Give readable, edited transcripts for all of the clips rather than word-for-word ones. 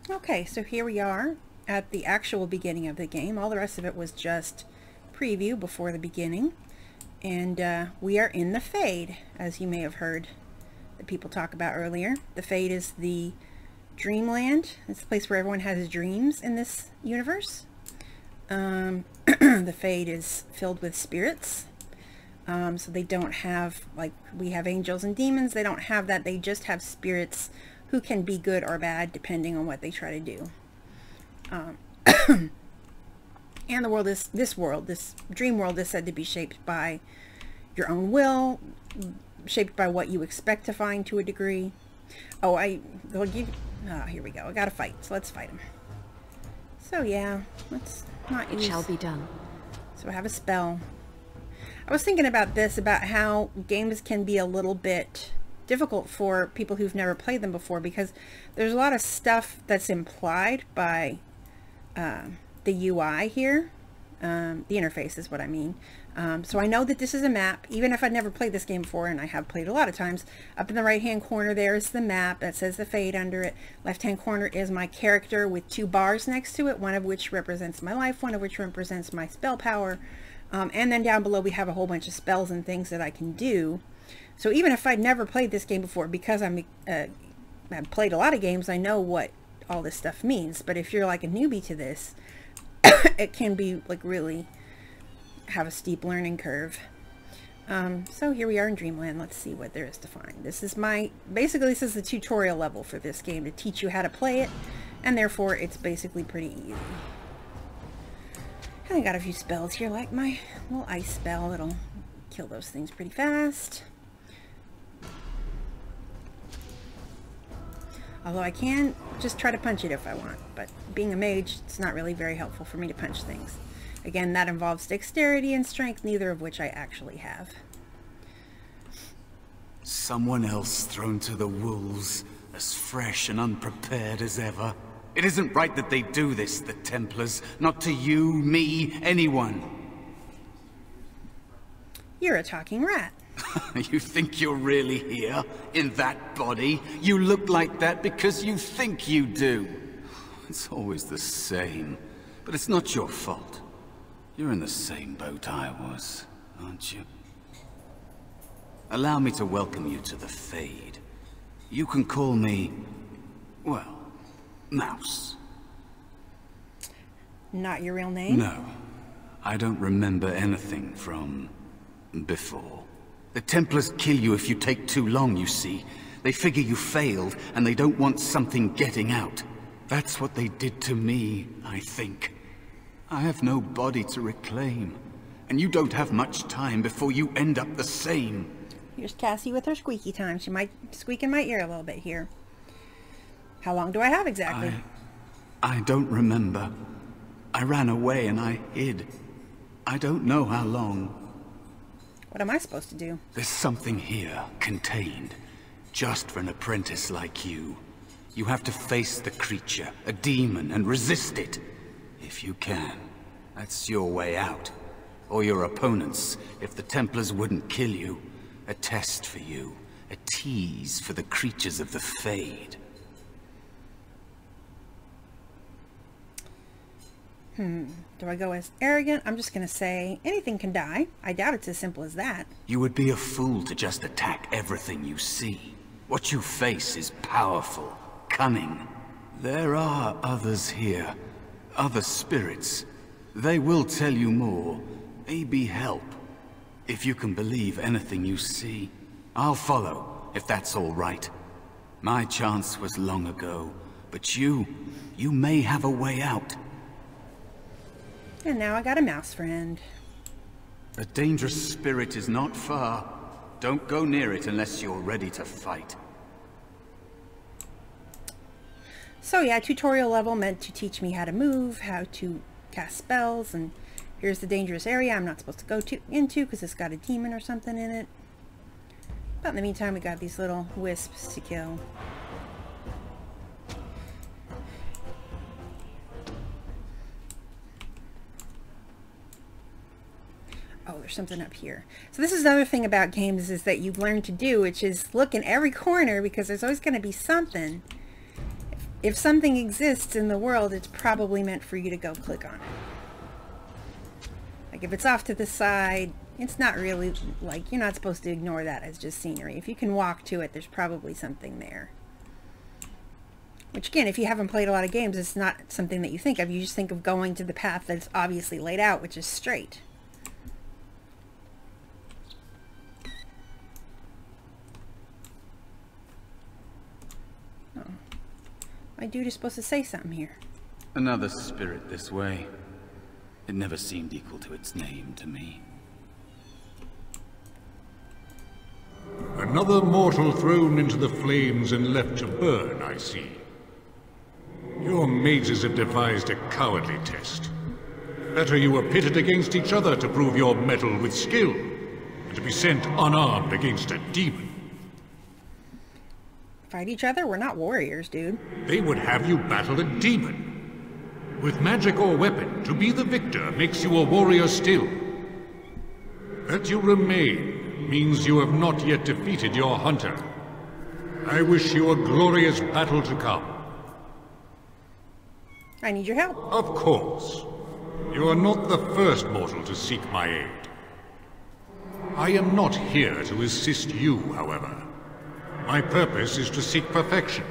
Okay, so here we are at the actual beginning of the game. All the rest of it was just preview before the beginning. And we are in the Fade, as you may have heard the people talk about earlier. The Fade is the dreamland. It's the place where everyone has dreams in this universe. The Fade is filled with spirits. So they don't have, like we have angels and demons, they don't have that. They just have spirits who can be good or bad depending on what they try to do. And the world is, this dream world is said to be shaped by your own will, shaped by what you expect to find to a degree. Oh, they'll give, here we go. I gotta fight, so let's fight him. So yeah, let's not use... It shall be done. So I have a spell. I was thinking about this, about how games can be a little bit difficult for people who've never played them before, because there's a lot of stuff that's implied by the UI here. The interface is what I mean. So I know that this is a map, even if I've never played this game before, and I have played a lot of times. Up in the right hand corner there is the map that says the Fade under it. Left hand corner is my character with two bars next to it, one of which represents my life, one of which represents my spell power. And then down below we have a whole bunch of spells and things that I can do. So even if I'd never played this game before, because I've played a lot of games, I know what all this stuff means. But if you're like a newbie to this, it can be like really have a steep learning curve. So here we are in Dreamland. Let's see what there is to find. This is basically this is the tutorial level for this game to teach you how to play it, and therefore it's basically pretty easy. And I got a few spells here, like my little ice spell that'll kill those things pretty fast. Although I can just try to punch it if I want, but being a mage, it's not really very helpful for me to punch things. Again, that involves dexterity and strength, neither of which I actually have. Someone else thrown to the wolves, as fresh and unprepared as ever. It isn't right that they do this, the Templars. Not to you, me, anyone. You're a talking rat. You think you're really here, in that body? You look like that because you think you do. It's always the same, but it's not your fault. You're in the same boat I was, aren't you? Allow me to welcome you to the Fade. You can call me, well, Mouse. Not your real name? No. I don't remember anything from before. The Templars kill you if you take too long, you see. They figure you failed, and they don't want something getting out. That's what they did to me, I think. I have no body to reclaim, and you don't have much time before you end up the same. Here's Cassie with her squeaky time. She might squeak in my ear a little bit here. How long do I have exactly? I don't remember. I ran away and I hid. I don't know how long. What am I supposed to do? There's something here, contained, just for an apprentice like you. You have to face the creature, a demon, and resist it. If you can. That's your way out. Or your opponent's, if the Templars wouldn't kill you. A test for you. A tease for the creatures of the Fade. Do I go as arrogant? I'm just going to say anything can die. I doubt it's as simple as that. You would be a fool to just attack everything you see. What you face is powerful, cunning. There are others here. Other spirits. They will tell you more. Maybe help. If you can believe anything you see. I'll follow, if that's all right. My chance was long ago. But you may have a way out. And now I got a mouse friend. A dangerous spirit is not far. Don't go near it unless you're ready to fight. So yeah, tutorial level meant to teach me how to move, how to cast spells, and here's the dangerous area I'm not supposed to go into because it's got a demon or something in it. But in the meantime, we got these little wisps to kill. Oh, there's something up here. So this is another thing about games is that you learn to do, which is look in every corner because there's always going to be something. if something exists in the world, it's probably meant for you to go click on it. Like if it's off to the side, it's not really, like, you're not supposed to ignore that as just scenery. If you can walk to it, there's probably something there. Which again, if you haven't played a lot of games, it's not something that you think of. You just think of going to the path that's obviously laid out, which is straight. Oh. My dude is supposed to say something here. Another spirit this way. It never seemed equal to its name to me. Another mortal thrown into the flames and left to burn, I see. Your mages have devised a cowardly test. Better you were pitted against each other to prove your mettle with skill, and to be sent unarmed against a demon. Fight each other? We're not warriors, dude. They would have you battle a demon. With magic or weapon, to be the victor makes you a warrior still. That you remain means you have not yet defeated your hunter. I wish you a glorious battle to come. I need your help. Of course. You are not the first mortal to seek my aid. I am not here to assist you, however. My purpose is to seek perfection,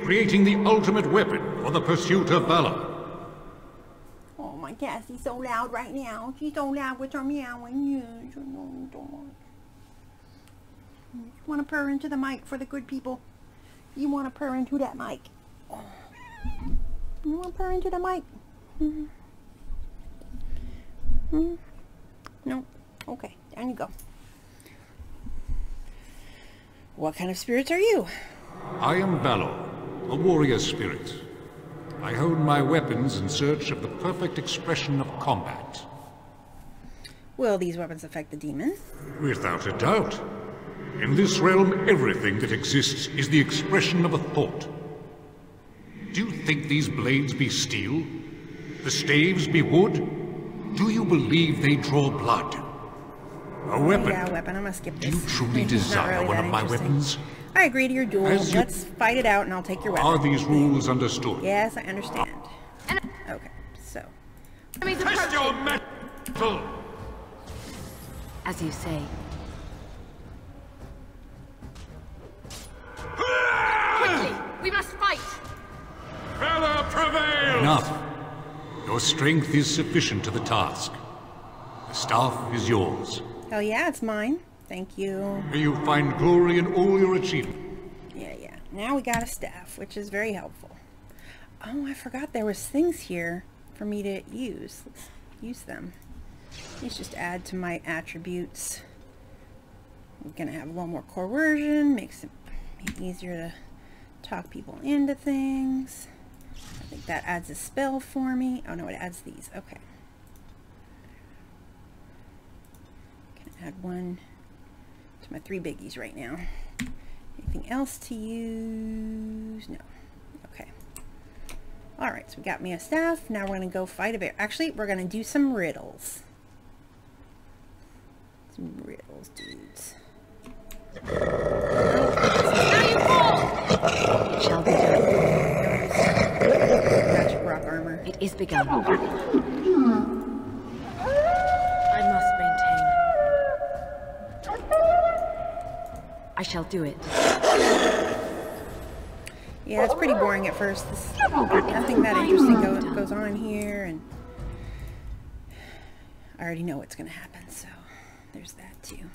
creating the ultimate weapon for the pursuit of valor. Oh, my Cassie's so loud right now. She's so loud with her meowing. You want to purr into the mic for the good people. You want to purr into that mic. Oh. You want to purr into the mic? No? Okay, down you go. What kind of spirits are you? I am Valor, a warrior spirit. I hone my weapons in search of the perfect expression of combat. Will these weapons affect the demon? Without a doubt. In this realm, everything that exists is the expression of a thought. Do you think these blades be steel? The staves be wood? Do you believe they draw blood? A weapon? Yeah, a weapon. I'm gonna skip this. Do you truly desire really one of my weapons? I agree to your duel. Let's fight it out and I'll take your weapon. Are these rules understood? Yes, I understand. Okay, so. Test your metal! As you say. Quickly! We must fight! Valor prevails! Enough. Your strength is sufficient to the task. The staff is yours. Hell yeah, it's mine. Thank you. May you find glory in all your achievements. Yeah. Now we got a staff, which is very helpful. Oh, I forgot there was things here for me to use. Let's use them. Let's just add to my attributes. I'm gonna have a little more coercion, makes it easier to talk people into things. I think that adds a spell for me. Oh no, it adds these. Okay. Can add one to my 3 biggies right now. Anything else to use? No. Okay. Alright, so we got me a staff. Now we're going to go fight a bear. Actually, we're going to do some riddles. Some riddles, dudes. It shall be done. Magic rock armor. It is begun. I must maintain. I shall do it. Yeah, it's pretty boring at first. Nothing that interesting goes on here, and I already know what's going to happen, so there's that too.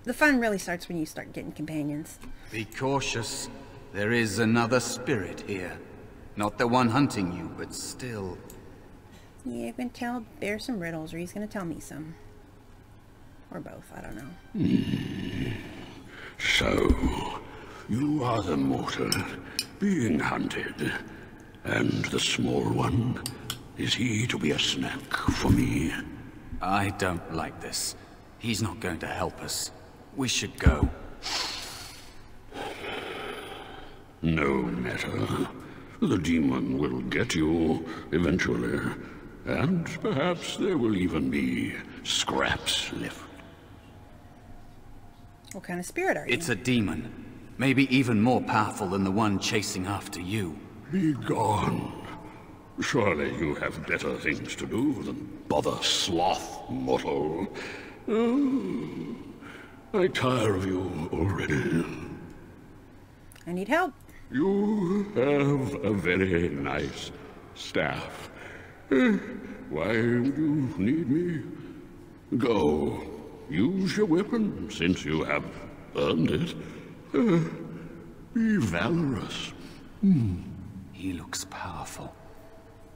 The fun really starts when you start getting companions. Be cautious. There is another spirit here. Not the one hunting you, but still. Yeah, you can tell Bear some riddles, or he's going to tell me some. Or both, I don't know. So, you are the mortal being hunted, and the small one, is he to be a snack for me? I don't like this. He's not going to help us. We should go. No matter. The demon will get you eventually, and perhaps there will even be scraps left. What kind of spirit are you? It's a demon. Maybe even more powerful than the one chasing after you. Be gone. Surely you have better things to do than bother sloth, mortal. Oh, I tire of you already. I need help. You have a very nice staff. Why would you need me? Go. Use your weapon, since you have earned it. Be valorous. He looks powerful.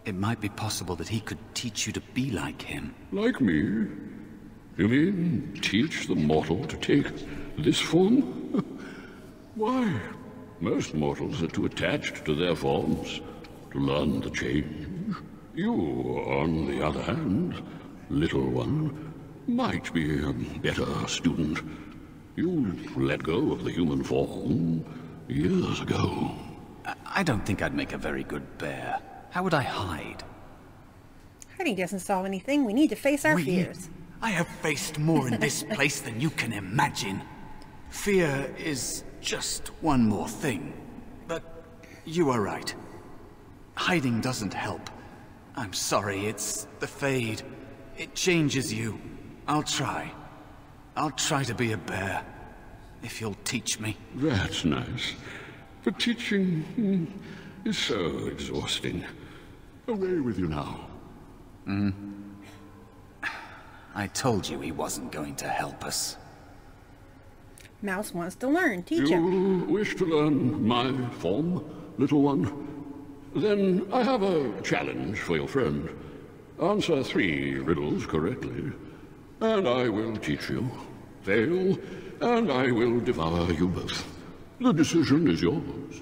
It might be possible that he could teach you to be like him. Like me? You mean teach the mortal to take this form? Why? Most mortals are too attached to their forms to learn the change. You, on the other hand, little one, might be a better student. You let go of the human form years ago. I don't think I'd make a very good bear. How would I hide? Hiding doesn't solve anything. We need to face our fears. I have faced more in this place than you can imagine. Fear is just one more thing. But you are right. Hiding doesn't help. I'm sorry, it's the Fade. It changes you. I'll try. I'll try to be a bear. If you'll teach me. That's nice. But teaching is so exhausting. Away with you now. I told you he wasn't going to help us. Mouse wants to learn. Teach him. You wish to learn my form, little one? Then I have a challenge for your friend. Answer 3 riddles correctly, and I will teach you. Fail, and I will devour you both. The decision is yours.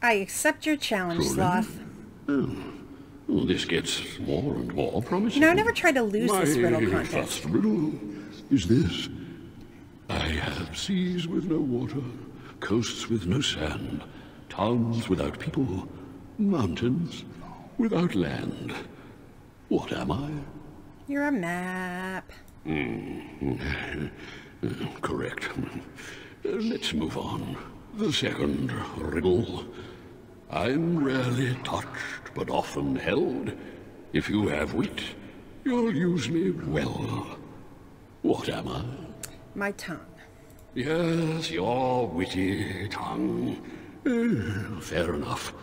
I accept your challenge, Sloth. Oh, this gets more and more promising. You know, I never tried to lose this riddle My contest. first riddle is this. I have seas with no water, coasts with no sand, towns without people, mountains without land. What am I? You're a map. Correct. Let's move on. The second riddle. I'm rarely touched, but often held. If you have wit, you'll use me well. What am I? My tongue. Yes, your witty tongue. Fair enough.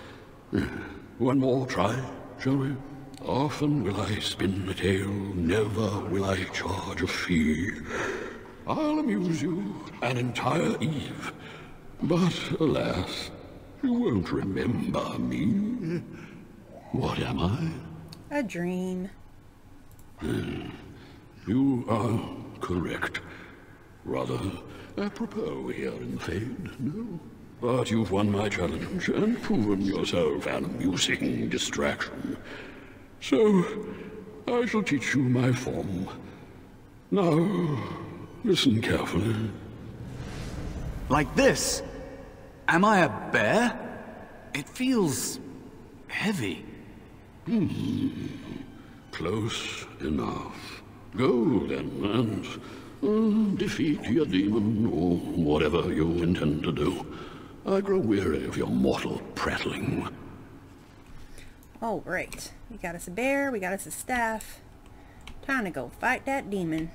One more try, shall we? Often will I spin a tale, never will I charge a fee. I'll amuse you an entire eve, but alas, you won't remember me. What am I? A dream. You are correct. Rather apropos here in the Fade, no? But you've won my challenge and proven yourself an amusing distraction. So, I shall teach you my form. Now, listen carefully. Like this? Am I a bear? It feels heavy. Close enough. Go then, and defeat your demon, or whatever you intend to do. I grow weary of your mortal prattling. Oh, right. We got us a bear, we got us a staff. Time to go fight that demon.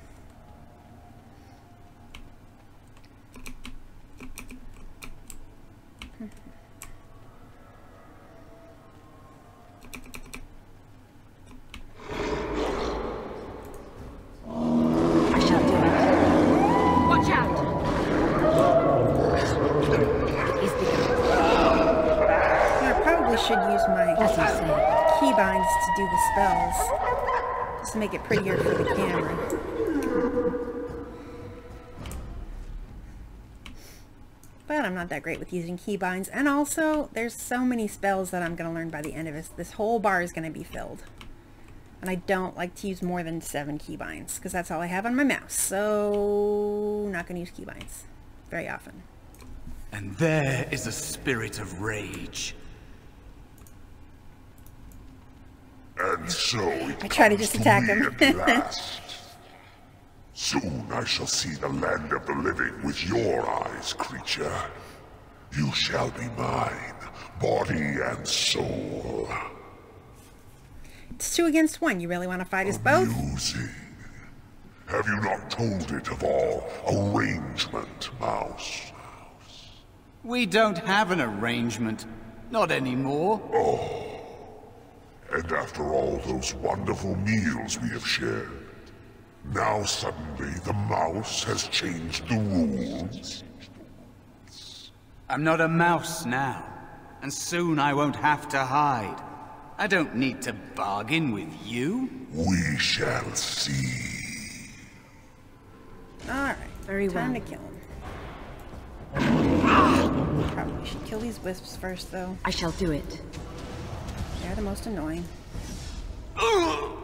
I shall do it. Watch out! He's begun. I probably should use my As you say. keybinds to do the spells. Just to make it prettier for the camera. But I'm not that great with using keybinds. And also, there's so many spells that I'm going to learn by the end of this. This whole bar is going to be filled. And I don't like to use more than 7 keybinds, because that's all I have on my mouse. So, not going to use keybinds very often. And there is a spirit of rage. And so it I try to comes just attack me him. at last. Soon I shall see the land of the living with your eyes, creature. You shall be mine, body and soul. It's 2 against 1. You really want to fight us both? Amusing. Have you not told it of our arrangement, Mouse? We don't have an arrangement. Not anymore. And after all those wonderful meals we have shared, now suddenly the mouse has changed the rules? I'm not a mouse now, and soon I won't have to hide. I don't need to bargain with you. We shall see. Alright, Very time well. to kill him. Probably should kill these wisps first, though. I shall do it. They're the most annoying. Oh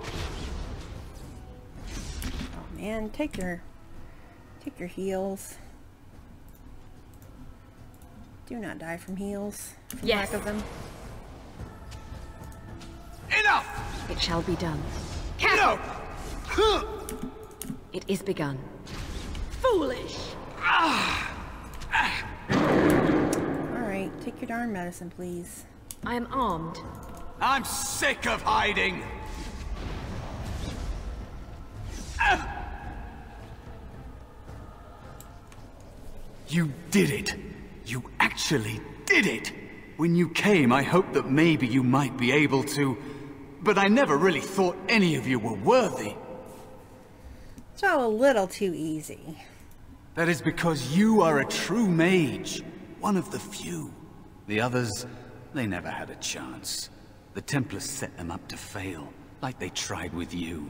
man, take your heals. Do not die from heals. From Yes. lack of them. Enough! It shall be done. No! It is begun. Foolish! Alright, take your darn medicine, please. I am armed. I'm sick of hiding! You did it! You actually did it! When you came, I hoped that maybe you might be able to, but I never really thought any of you were worthy. It's all a little too easy. That is because you are a true mage, one of the few. The others, they never had a chance. The Templars set them up to fail, like they tried with you.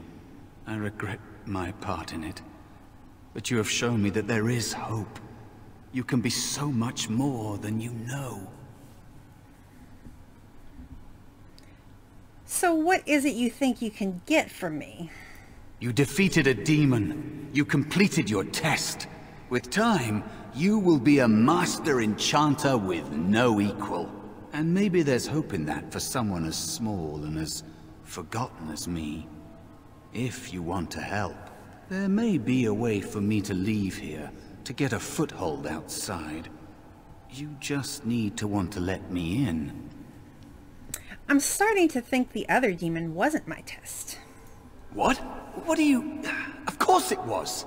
I regret my part in it. But you have shown me that there is hope. You can be so much more than you know. So what is it you think you can get from me? You defeated a demon. You completed your test. With time, you will be a master enchanter with no equal. And maybe there's hope in that for someone as small and as forgotten as me. If you want to help, there may be a way for me to leave here, to get a foothold outside. You just need to want to let me in. I'm starting to think the other demon wasn't my test. What? What do you... Of course it was!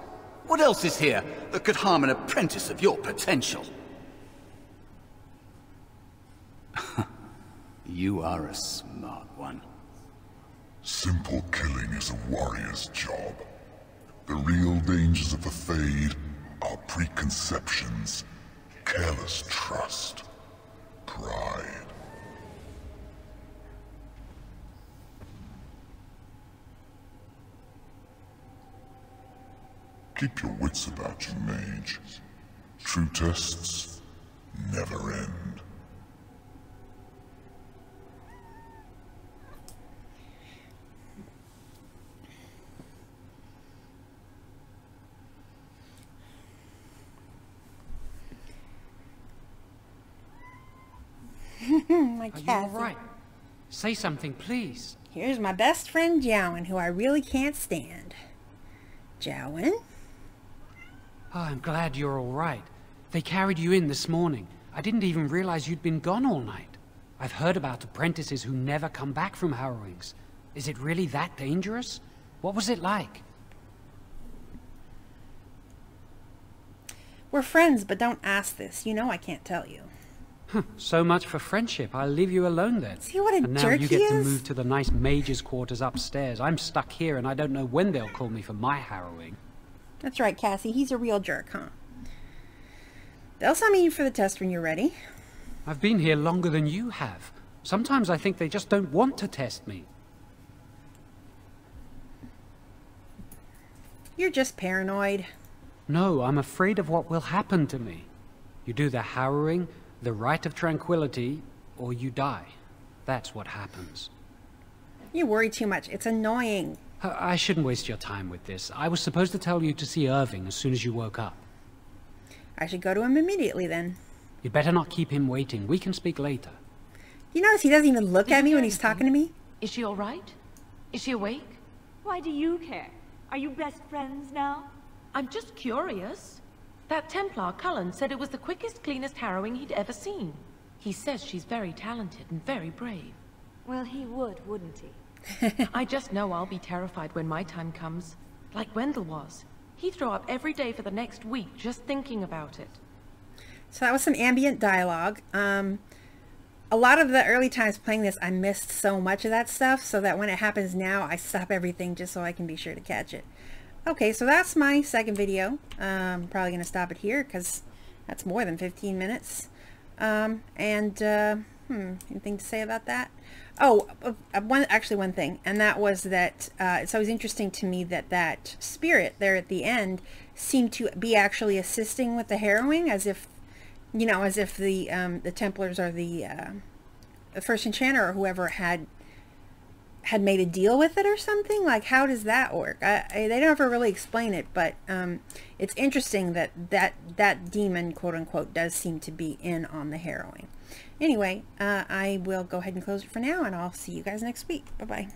What else is here that could harm an apprentice of your potential? You are a smart one. Simple killing is a warrior's job. The real dangers of the Fade are preconceptions, careless trust, pride. Keep your wits about you, mage. True tests never end. My Are you cat. all right? Say something, please. Here's my best friend Jowan, who I really can't stand. Jowan? Oh, I'm glad you're all right. They carried you in this morning. I didn't even realize you'd been gone all night. I've heard about apprentices who never come back from Harrowings. Is it really that dangerous? What was it like? We're friends, but don't ask this. You know I can't tell you. So much for friendship. I'll leave you alone then. See what a and now jerk you he get to is? move to the nice mage's quarters upstairs. I'm stuck here and I don't know when they'll call me for my harrowing. That's right, Cassie. He's a real jerk, huh? They'll summon you for the test when you're ready. I've been here longer than you have. Sometimes I think they just don't want to test me. You're just paranoid. No, I'm afraid of what will happen to me. You do the harrowing, the rite of tranquility, or you die. That's what happens. You worry too much. It's annoying. I shouldn't waste your time with this. I was supposed to tell you to see Irving as soon as you woke up. I should go to him immediately then. You'd better not keep him waiting. We can speak later. You notice he doesn't even look Did at you me hear when he's anything? talking to me? Is she all right? Is she awake? Why do you care? Are you best friends now? I'm just curious. That Templar, Cullen, said it was the quickest, cleanest harrowing he'd ever seen. He says she's very talented and very brave. Well, he would, wouldn't he? I just know I'll be terrified when my time comes. Like Wendell was. He'd throw up every day for the next week just thinking about it. So that was some ambient dialogue. A lot of the early times playing this, I missed so much of that stuff, so that when it happens now, I stop everything just so I can be sure to catch it. Okay, so that's my second video. Probably going to stop it here because that's more than 15 minutes. Anything to say about that? Oh, one thing, and that was that it's always interesting to me that that spirit there at the end seemed to be actually assisting with the harrowing, as if, you know, as if the Templars or the first enchanter or whoever had made a deal with it or something. Like, how does that work? They don't ever really explain it, but it's interesting that that demon, quote unquote, does seem to be in on the harrowing. Anyway, I will go ahead and close it for now, and I'll see you guys next week. Bye bye.